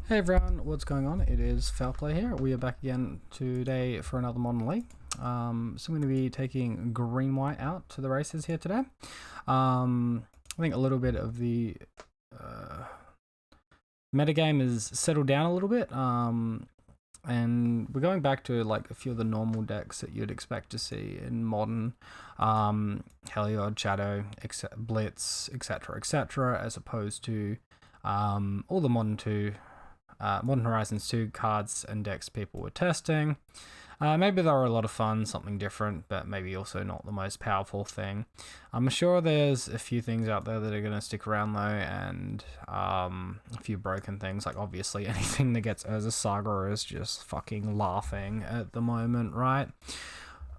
Hey everyone, what's going on? It is Foul Play here. We are back again today for another Modern League. So I'm going to be taking Green-White out to the races here today. I think a little bit of the metagame is settled down a little bit. And we're going back to like a few of the normal decks that you'd expect to see in Modern. Heliod, Shadow, Blitz, etc., as opposed to all the Modern Horizons 2 cards and decks people were testing. Maybe they were a lot of fun, something different, but maybe also not the most powerful thing. I'm sure there's a few things out there that are going to stick around though, and a few broken things, like obviously anything that gets Urza Saga is just fucking laughing at the moment, right?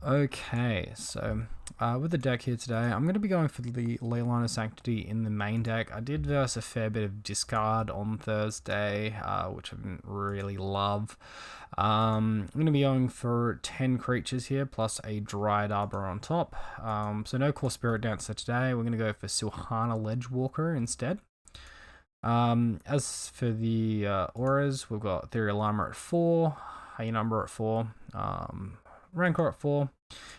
Okay, so with the deck here today, I'm going to be going for the Leyline of Sanctity in the main deck. I did verse a fair bit of discard on Thursday, which I didn't really love. I'm going to be going for 10 creatures here, plus a Dryad Arbor on top. So no core Spirit Dancer today. We're going to go for Silhana Ledgewalker instead. As for the auras, we've got Ethereal Armor at 4, Number at 4, Rancor at 4,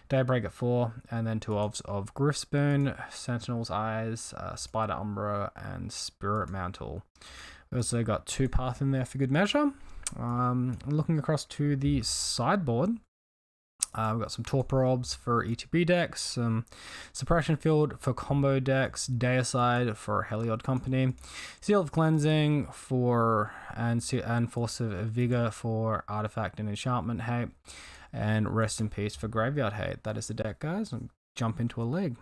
Daybreak at 4, and then 2 elves of Griffspoon, Sentinel's Eyes, Spider Umbra, and Spirit Mantle. We also got 2 Path in there for good measure. Looking across to the sideboard, we've got some Torpor Orbs for ETB decks, some Suppression Field for combo decks, Deicide for Heliod Company, Seal of Cleansing and Force of Vigor for Artifact and Enchantment hate, and Rest in Peace for Graveyard hate. That is the deck, guys, and jump into a league.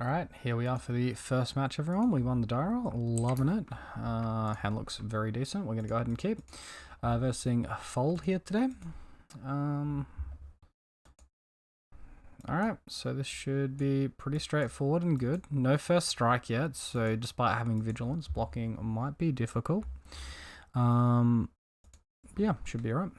Alright, here we are for the first match, everyone. We won the Diral, loving it. Hand looks very decent. We're going to go ahead and keep. Versing Fold here today. Alright, so this should be pretty straightforward and good. No first strike yet, so despite having Vigilance, blocking might be difficult. Yeah, should be alright.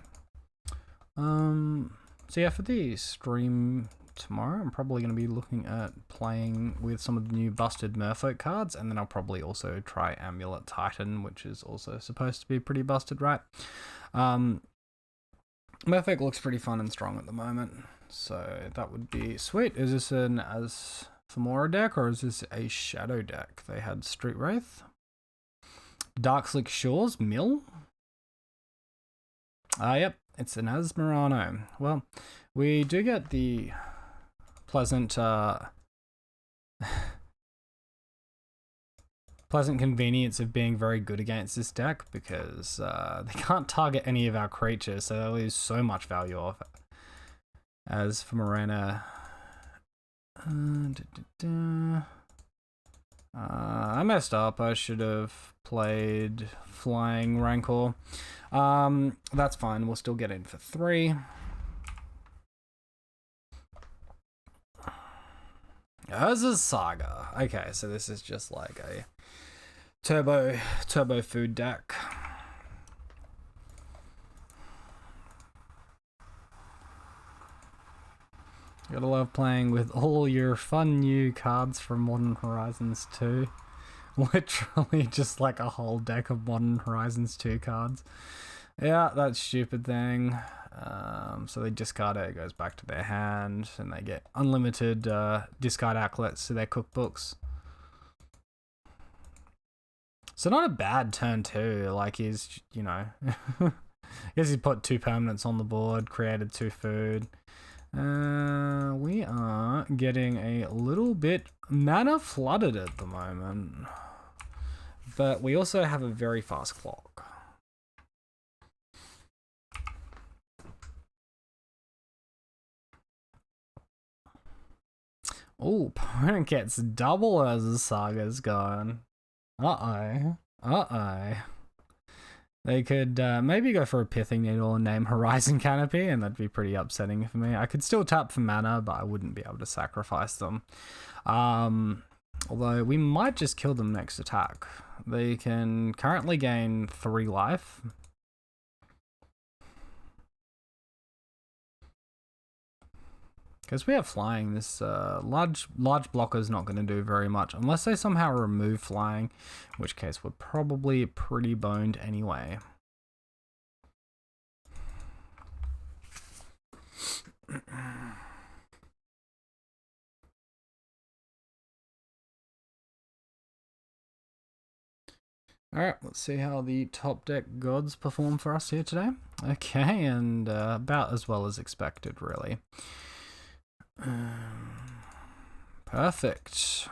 So yeah, for the stream tomorrow, I'm probably going to be looking at playing with some of the new busted Merfolk cards, and then I'll probably also try Amulet Titan, which is also supposed to be pretty busted, right? Merfolk looks pretty fun and strong at the moment, so that would be sweet. Is this an Femora deck, or is this a Shadow deck? They had Street Wraith, Darkslick Shores, Mill. Yep, it's an Asmerano. Well, we do get the pleasant convenience of being very good against this deck, because they can't target any of our creatures, so they lose so much value off it. As for Morena, I messed up. I should have played Flying Rancor. That's fine. We'll still get in for 3. Urza Saga. Okay, so this is just like a turbo food deck. Gotta love playing with all your fun new cards from Modern Horizons 2. Literally just like a whole deck of Modern Horizons 2 cards. Yeah, that stupid thing. So they discard it, it goes back to their hand, and they get unlimited discard outlets to their cookbooks. So not a bad turn too, like he's, you know, I guess he's put 2 permanents on the board, created 2 food. We are getting a little bit mana flooded at the moment, but we also have a very fast clock. Oh, opponent gets double as the Saga's gone. They could maybe go for a Pithing Needle and name Horizon Canopy, and that'd be pretty upsetting for me. I could still tap for mana, but I wouldn't be able to sacrifice them. Although we might just kill them next attack. They can currently gain 3 life. Because we have flying, this large blocker is not going to do very much unless they somehow remove flying, in which case we're probably pretty boned anyway. Alright, let's see how the top deck gods perform for us here today. Okay, and about as well as expected, really. Perfect.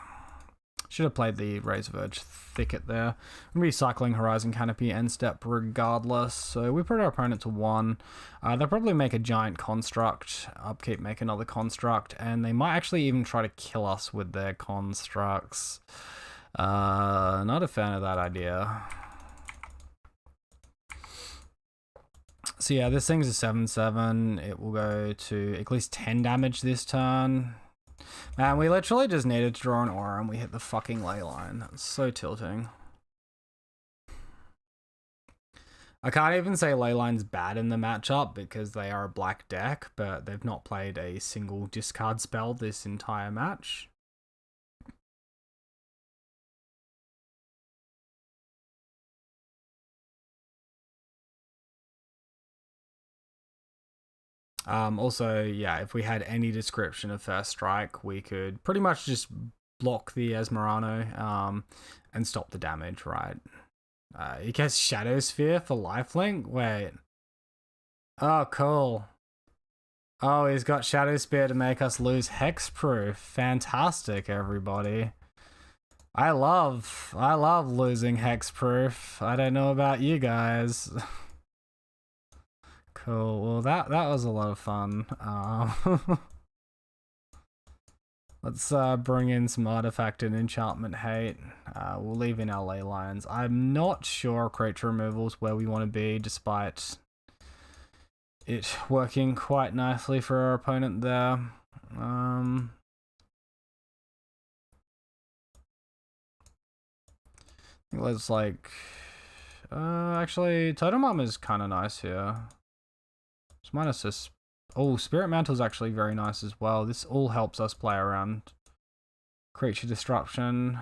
Should have played the Razor Verge Thicket there. I'm recycling Horizon Canopy end step regardless. So we put our opponent to 1. They'll probably make a giant construct, upkeep make another construct, and they might actually even try to kill us with their constructs. Not a fan of that idea. So yeah, this thing's a 7/7. It will go to at least 10 damage this turn. Man, we literally just needed to draw an aura and we hit the fucking ley line. That's so tilting. I can't even say ley line's bad in the matchup because they are a black deck, but they've not played a single discard spell this entire match. Also, yeah, if we had any description of First Strike, we could pretty much just block the Esmerano and stop the damage, right? He gets Shadow Sphere for lifelink? Wait. Oh, cool. Oh, he's got Shadow Spear to make us lose Hexproof. Fantastic, everybody. I love losing Hexproof. I don't know about you guys. Cool. Well, that was a lot of fun. Let's bring in some artifact and enchantment hate. We'll leave in our ley lines. I'm not sure creature removal's where we want to be, despite it working quite nicely for our opponent there. I think let's like... actually, Totem Armor is kind of nice here. It's minus this. Oh, Spirit Mantle's actually very nice as well. This all helps us play around creature disruption.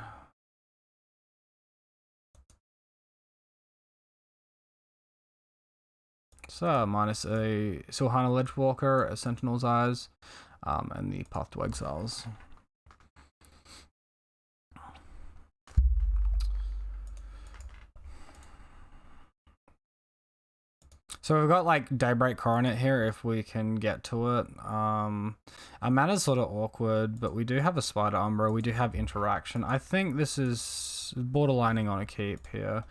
So, minus a Silhana Ledgewalker, a Sentinel's Eyes, and the Path to Exiles. So we've got like Daybreak Coronet here if we can get to it. Our mana's sort of awkward, but we do have a Spider Umbra, we do have Interaction. I think this is borderlining on a keep here.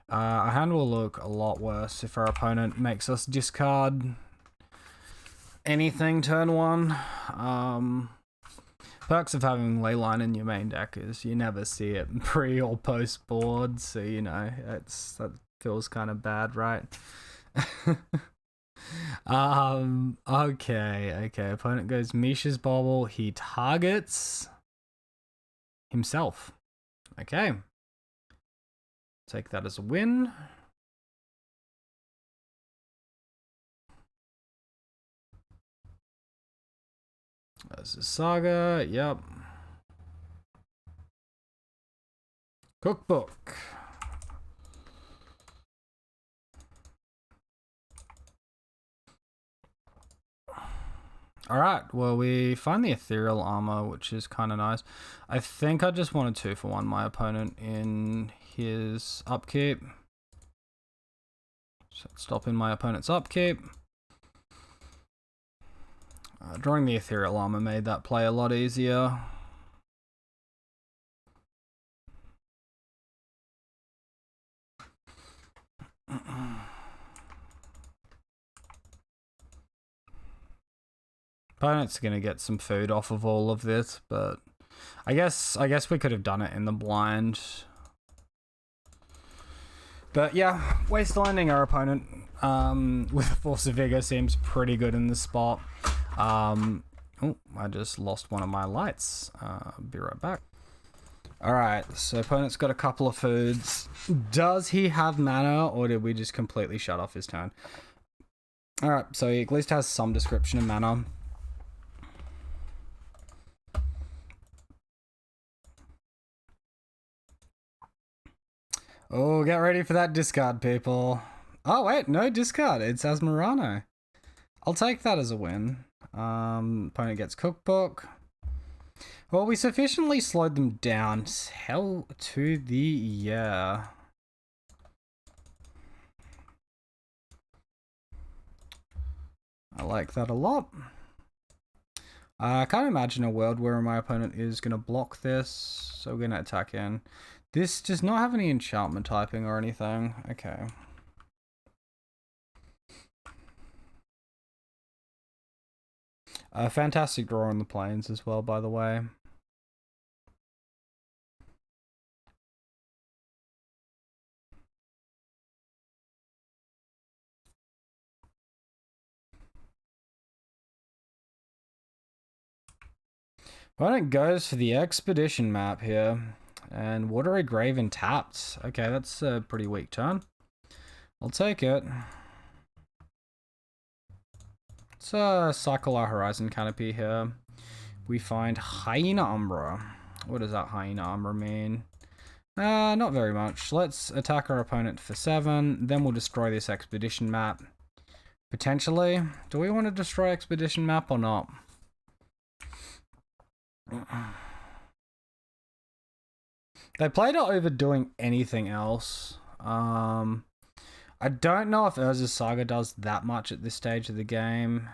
Our hand will look a lot worse if our opponent makes us discard anything turn 1. Perks of having Leyline in your main deck is you never see it pre or post board, so you know, that feels kind of bad, right? Okay. Opponent goes Misha's Bobble. He targets himself. Okay. Take that as a win. There's a Saga. Yep. Cookbook. Alright, well, we find the Ethereal Armor, which is kind of nice. I think I just wanted 2-for-1 my opponent in his upkeep. So stopping my opponent's upkeep. Drawing the Ethereal Armor made that play a lot easier. Opponent's gonna get some food off of all of this, but I guess we could have done it in the blind. But yeah, wastelanding our opponent with a Force of Vigor seems pretty good in this spot. Oh, I just lost one of my lights. Be right back. Alright, so opponent's got a couple of foods. Does he have mana, or did we just completely shut off his turn? Alright, so he at least has some description of mana. Oh, get ready for that discard, people. Oh, wait, no discard. It's Asmarano. I'll take that as a win. Opponent gets Cookbook. Well, we sufficiently slowed them down. Hell to the yeah. I like that a lot. I can't imagine a world where my opponent is going to block this, so we're going to attack in. This does not have any enchantment typing or anything. Okay. A fantastic draw on the plains as well, by the way. Opponent goes for the expedition map here. And Watery Grave and tapped. Okay, that's a pretty weak turn. I'll take it. Let's cycle our Horizon Canopy here. We find Hyena Umbra. What does that Hyena Umbra mean? Not very much. Let's attack our opponent for 7. Then we'll destroy this expedition map. Potentially. Do we want to destroy expedition map or not? They played it over doing anything else. I don't know if Urza's Saga does that much at this stage of the game.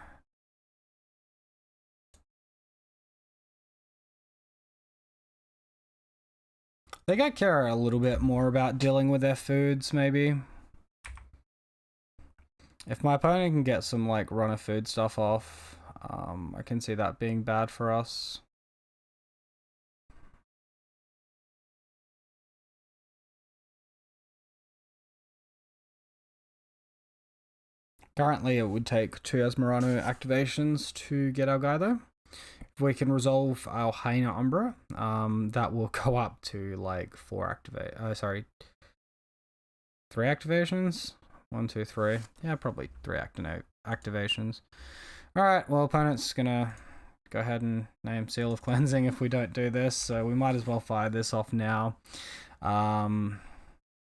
They gotta care a little bit more about dealing with their foods, maybe. If my opponent can get some like run of food stuff off, I can see that being bad for us. Currently, it would take 2 Esmeralda activations to get our guy though. If we can resolve our Hyena Umbra, that will go up to like 3 activations. 1, 2, 3. Yeah, probably 3 activations. Alright, well, opponent's gonna go ahead and name Seal of Cleansing if we don't do this, so we might as well fire this off now.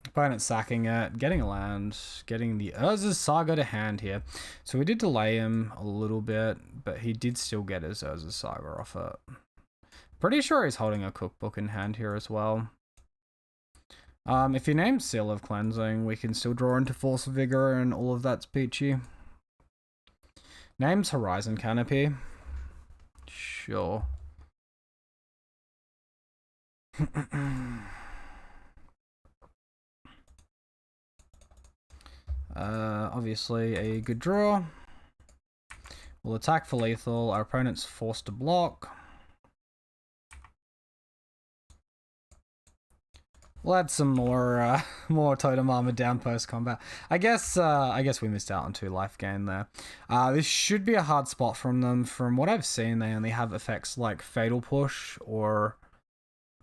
Opponent sacking it, getting a land, getting the Urza's Saga to hand here. So we did delay him a little bit, but he did still get his Urza's Saga off it. Pretty sure he's holding a cookbook in hand here as well. If he names Seal of Cleansing, we can still draw into Force of Vigor and all of that's peachy. Names Horizon Canopy. Sure. Obviously a good draw. We'll attack for lethal. Our opponent's forced to block. We'll add some more more totem armor down post combat. I guess we missed out on 2 life gain there. This should be a hard spot from them. From what I've seen, they only have effects like Fatal Push or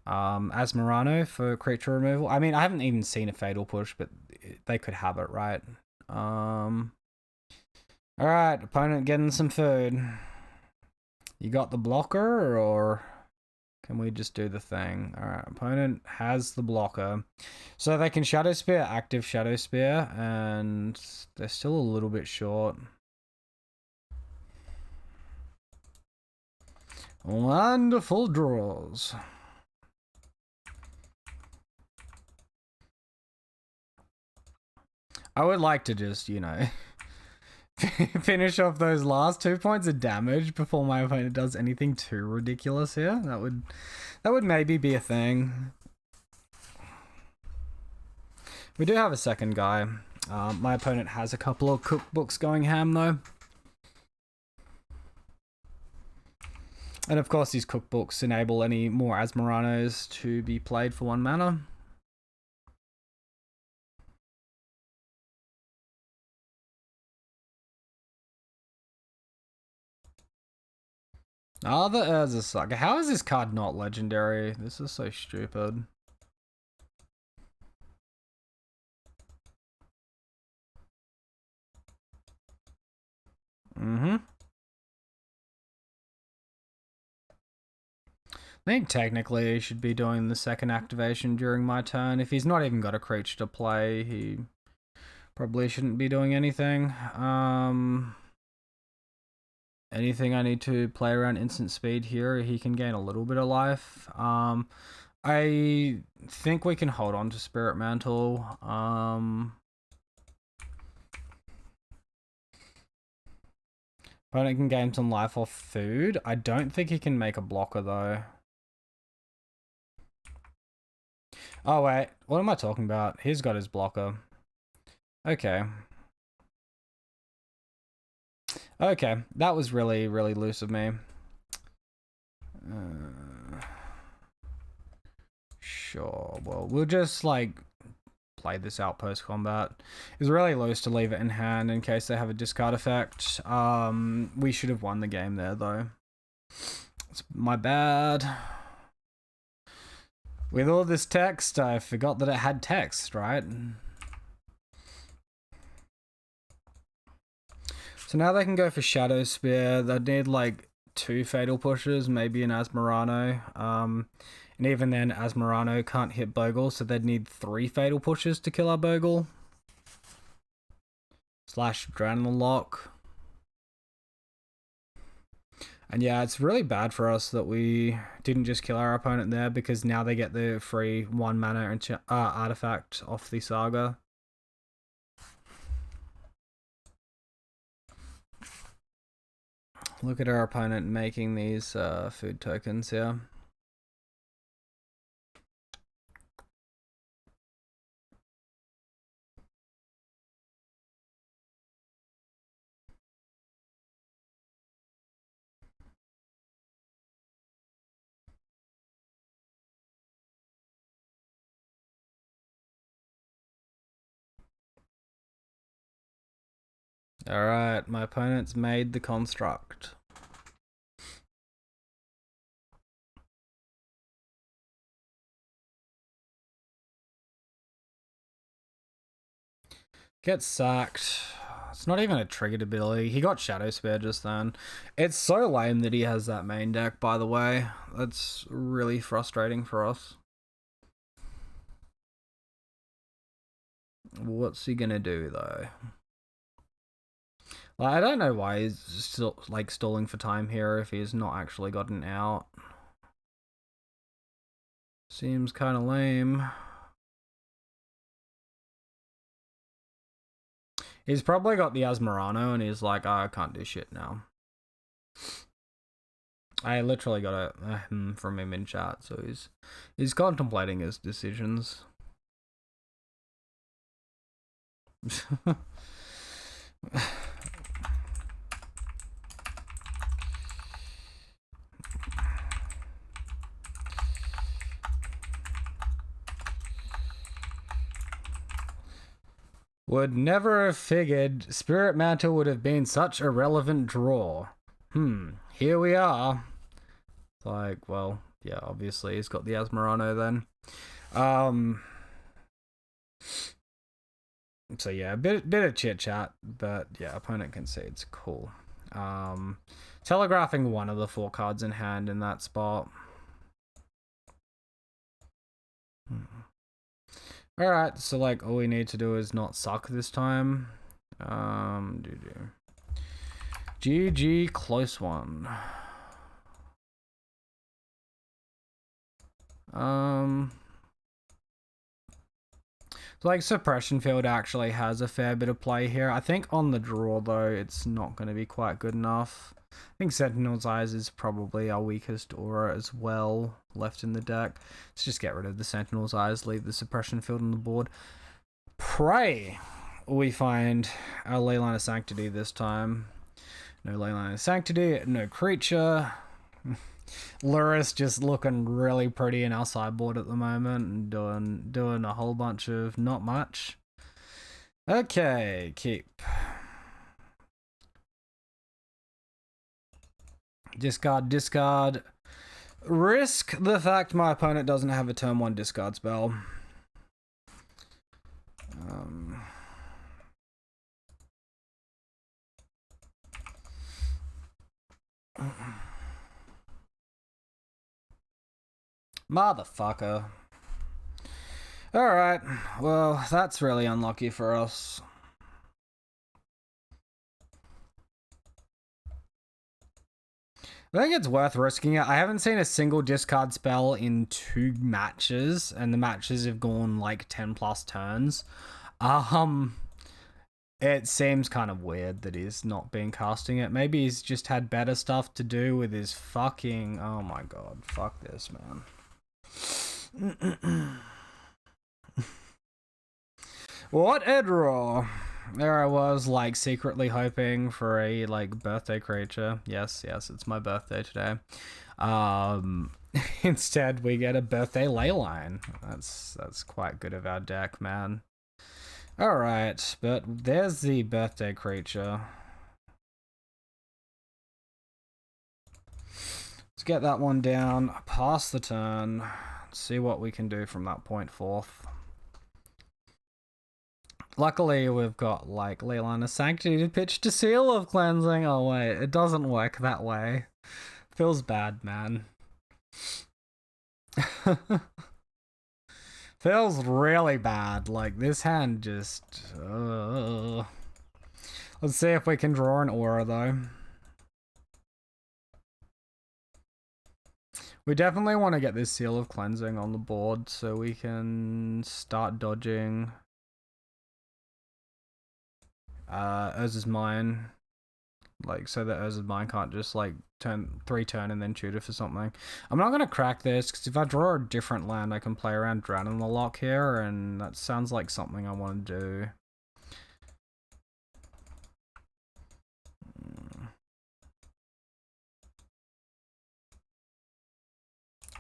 Asmarano for creature removal. I mean, I haven't even seen a Fatal Push, but they could have it, right? Alright, opponent getting some food. You got the blocker, or can we just do the thing? Alright, opponent has the blocker. So they can Shadow Spear, active Shadow Spear, and they're still a little bit short. Wonderful draws. I would like to just, you know, finish off those last 2 points of damage before my opponent does anything too ridiculous here. That would maybe be a thing. We do have a second guy. My opponent has a couple of cookbooks going ham though. And of course these cookbooks enable any more Asmaranos to be played for 1 mana. Oh, the Urza Saga. How is this card not legendary? This is so stupid. think technically he should be doing the second activation during my turn. If he's not even got a creature to play, he probably shouldn't be doing anything. Anything I need to play around instant speed here, he can gain a little bit of life. I think we can hold on to Spirit Mantle. Opponent can gain some life off food. I don't think he can make a blocker though. Oh wait, what am I talking about? He's got his blocker. Okay. Okay, that was really, really loose of me. Sure, well, we'll just, like, play this out post-combat. It's really loose to leave it in hand in case they have a discard effect. We should have won the game there, though. It's my bad. With all this text, I forgot that it had text, right? So now they can go for Shadow Spear. They'd need like 2 Fatal Pushes, maybe an Asmarano. And even then, Asmarano can't hit Bogle, so they'd need 3 Fatal Pushes to kill our Bogle. / Adrenaline Lock. And yeah, it's really bad for us that we didn't just kill our opponent there, because now they get the free 1 mana artifact off the Saga. Look at our opponent making these food tokens here. Alright, my opponent's made the construct. Gets sacked. It's not even a triggered ability. He got Shadow Spear just then. It's so lame that he has that main deck, by the way. That's really frustrating for us. What's he gonna do, though? Like, I don't know why he's still, like, stalling for time here if he's not actually gotten out. Seems kind of lame. He's probably got the Asmarano and he's like, oh, I can't do shit now. I literally got a from him in chat, so he's contemplating his decisions. Would never have figured Spirit Mantle would have been such a relevant draw. Here we are. Like, well, yeah, obviously he's got the Asmarano then. So yeah, a bit of chit chat, but yeah, opponent concedes. Cool. Telegraphing one of the 4 cards in hand in that spot. Alright, so like all we need to do is not suck this time. GG, close one. So like Suppression Field actually has a fair bit of play here. I think on the draw though, it's not going to be quite good enough. I think Sentinel's Eyes is probably our weakest aura as well left in the deck. Let's just get rid of the Sentinel's Eyes, leave the Suppression Field on the board. Pray we find our Leyline of Sanctity this time. No Leyline of Sanctity, no creature. Luris just looking really pretty in our sideboard at the moment and doing a whole bunch of not much. Okay, keep. Discard. Risk the fact my opponent doesn't have a turn 1 discard spell. Motherfucker. Alright, well, that's really unlucky for us. I think it's worth risking it. I haven't seen a single discard spell in 2 matches, and the matches have gone like 10 plus turns. It seems kind of weird that he's not been casting it. Maybe he's just had better stuff to do with his fucking... Oh my god, fuck this, man. What a draw. There I was, like, secretly hoping for a, like, birthday creature. Yes, it's my birthday today. Instead, we get a birthday leyline. That's quite good of our deck, man. Alright, but there's the birthday creature. Let's get that one down, pass the turn, see what we can do from that point forth. Luckily, we've got, like, Leyline of Sanctity to pitch to Seal of Cleansing. Oh, wait, it doesn't work that way. Feels bad, man. Feels really bad. Like, this hand just... Let's see if we can draw an aura, though. We definitely want to get this Seal of Cleansing on the board so we can start dodging... Urza's Mine, like, so that Urza's Mine can't just, like, turn and then tutor for something. I'm not gonna crack this, because if I draw a different land, I can play around Drowning the Lock here, and that sounds like something I want to do.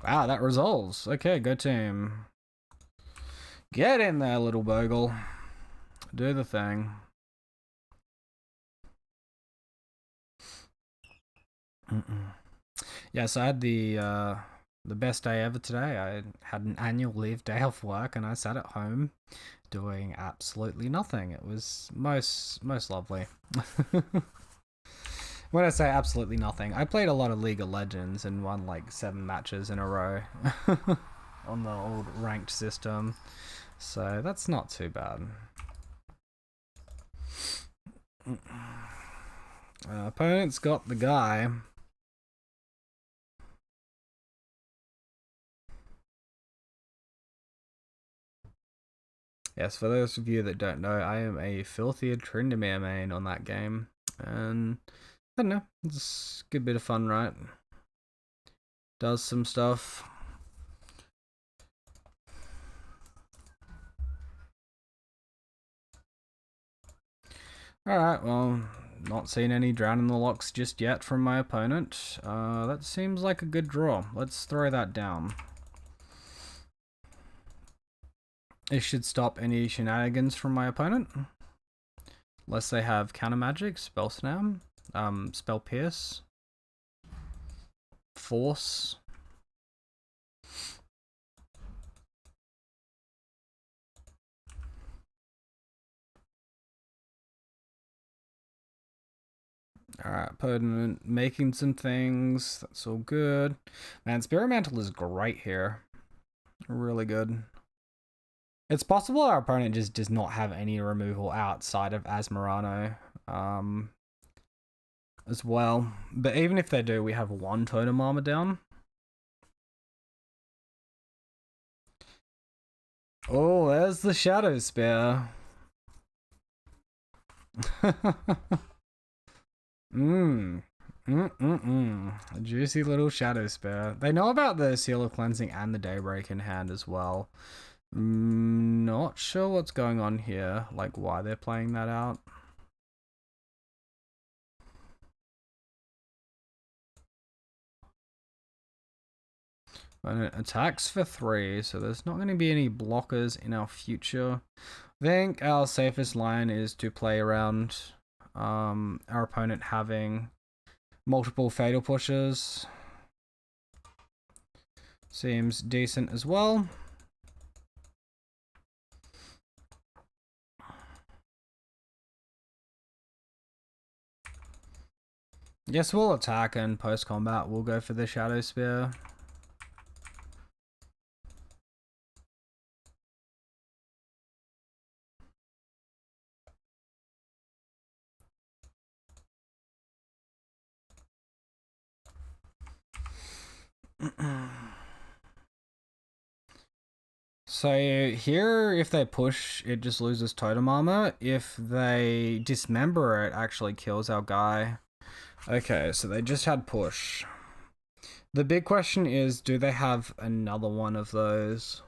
Wow, that resolves. Okay, go team. Get in there, little Bogle. Do the thing. Yeah, so I had the best day ever today. I had an annual leave day off work, and I sat at home doing absolutely nothing. It was most lovely. When I say absolutely nothing, I played a lot of League of Legends and won like 7 matches in a row on the old ranked system, so that's not too bad. Opponent's got the guy. Yes, for those of you that don't know, I am a filthy Tryndamere main on that game, and I don't know, it's a good bit of fun, right? Does some stuff. Alright, well, not seeing any Drowning the Locks just yet from my opponent. That seems like a good draw. Let's throw that down. It should stop any shenanigans from my opponent. Unless they have Counter Magic, Spell Snap, Spell Pierce, Force. Alright, opponent making some things. That's all good. Man, Spirit Mantle is great here. Really good. It's possible our opponent just does not have any removal outside of Asmarano as well. But even if they do, we have 1 Totem Armor down. Oh, there's the Shadow Spear. A juicy little Shadow Spear. They know about the Seal of Cleansing and the Daybreak in hand as well. Not sure what's going on here, like why they're playing that out. And it attacks for 3, so there's not going to be any blockers in our future. I think our safest line is to play around our opponent having multiple Fatal Pushes. Seems decent as well. Yes, we'll attack, and post-combat we'll go for the Shadow Spear. So here, if they push, it just loses totem armor. If they dismember it, actually kills our guy. Okay, so they just had push. The big question is, do they have another one of those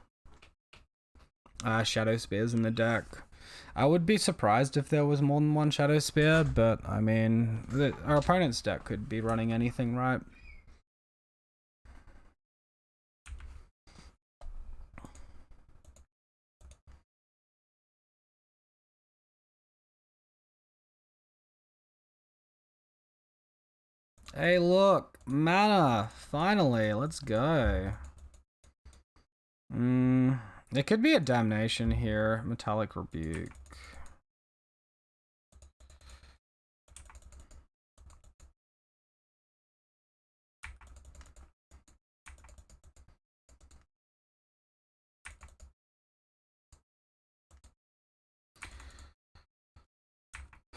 shadow spears in the deck? I would be surprised if there was more than one shadow spear, but I mean, our opponent's deck could be running anything, right? Hey, look, mana, finally, let's go. It could be a damnation here, metallic rebuke.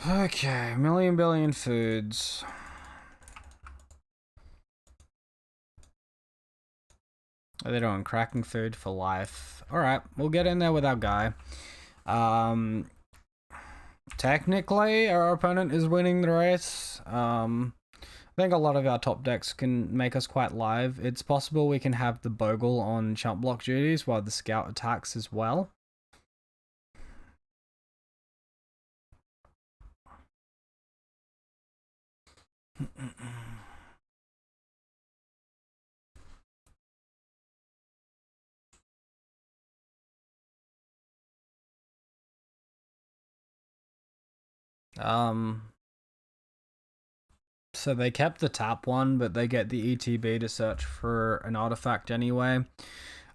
Okay, million billion foods. They're doing cracking food for life. Alright, we'll get in there with our guy. Technically, our opponent is winning the race. I think a lot of our top decks can make us quite live. It's possible we can have the Bogle on chump block duties while the scout attacks as well. So they kept the tap one, but they get the ETB to search for an artifact anyway.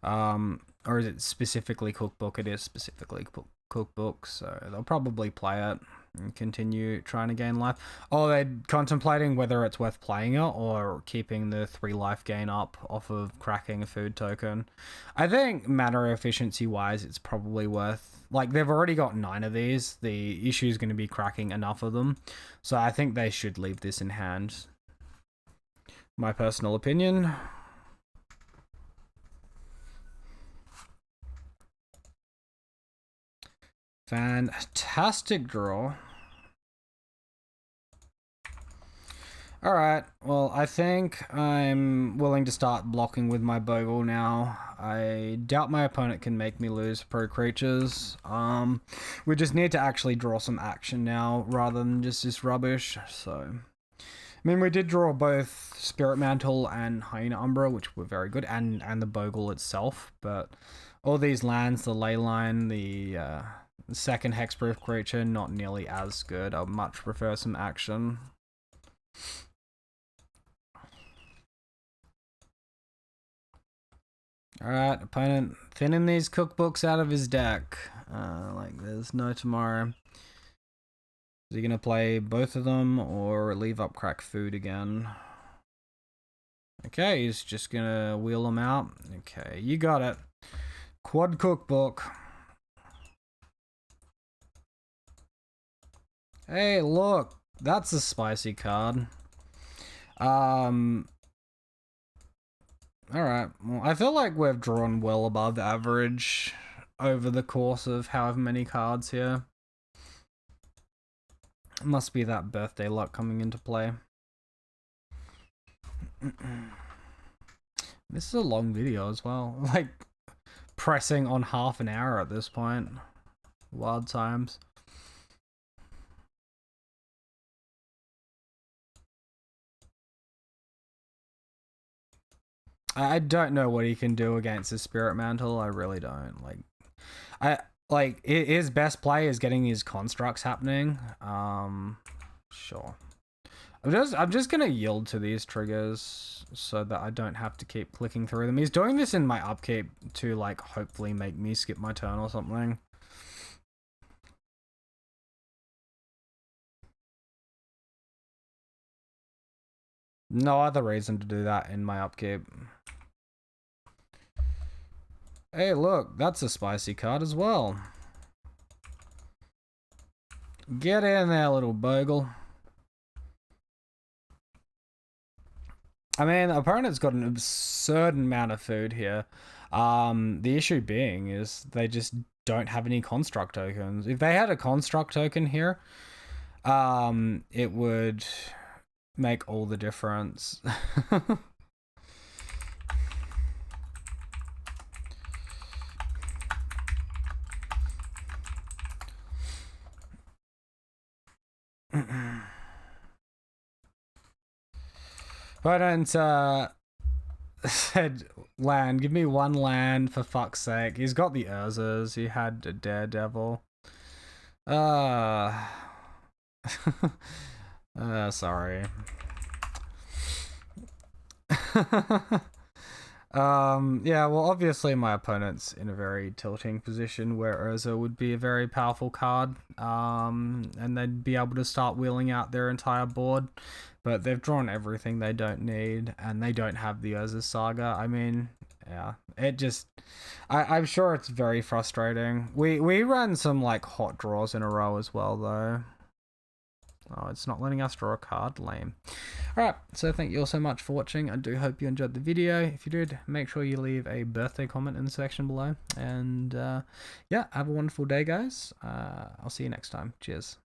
Or is it specifically cookbook? It is specifically cookbook, so they'll probably play it and continue trying to gain life. Oh, they're contemplating whether it's worth playing it or keeping the 3 life gain up off of cracking a food token. I think mana efficiency wise, it's probably worth, like, they've already got 9 of these. The issue is going to be cracking enough of them, so I think they should leave this in hand. My personal opinion. Fantastic draw. Alright, well, I think I'm willing to start blocking with my Bogle now. I doubt my opponent can make me lose pro creatures. We just need to actually draw some action now rather than just this rubbish, so... I mean, we did draw both Spirit Mantle and Hyena Umbra, which were very good, and the Bogle itself, but all these lands, the Leyline, the second hexproof creature, not nearly as good. I'd much prefer some action. Alright, opponent thinning these cookbooks out of his deck. Like there's no tomorrow. Is he gonna play both of them or leave up crack food again? Okay, he's just gonna wheel them out. Okay, you got it. Quad cookbook. Hey, look, that's a spicy card. Alright, well, I feel like we've drawn well above average over the course of however many cards here. It must be that birthday luck coming into play. This is a long video as well. Like, pressing on half an hour at this point. Wild times. I don't know what he can do against his Spirit Mantle. I really don't. His best play is getting his constructs happening. Sure. I'm just gonna yield to these triggers so that I don't have to keep clicking through them. He's doing this in my upkeep to, like, hopefully make me skip my turn or something. No other reason to do that in my upkeep. Hey, look, that's a spicy card as well. Get in there, little Bogle. I mean, opponent's got an absurd amount of food here. The issue being is they just don't have any construct tokens. If they had a construct token here, it would make all the difference. Why don't said land? Give me one land for fuck's sake. He's got the Urzas. He had a Daredevil. Sorry. Yeah, well, obviously my opponent's in a very tilting position where Urza would be a very powerful card, and they'd be able to start wheeling out their entire board, but they've drawn everything they don't need, and they don't have the Urza Saga. I mean, yeah, it just, I'm sure it's very frustrating. We ran some, like, hot draws in a row as well, though. Oh, it's not letting us draw a card. Lame. Alright, so thank you all so much for watching. I do hope you enjoyed the video. If you did, make sure you leave a birthday comment in the section below. And yeah, have a wonderful day, guys. I'll see you next time. Cheers.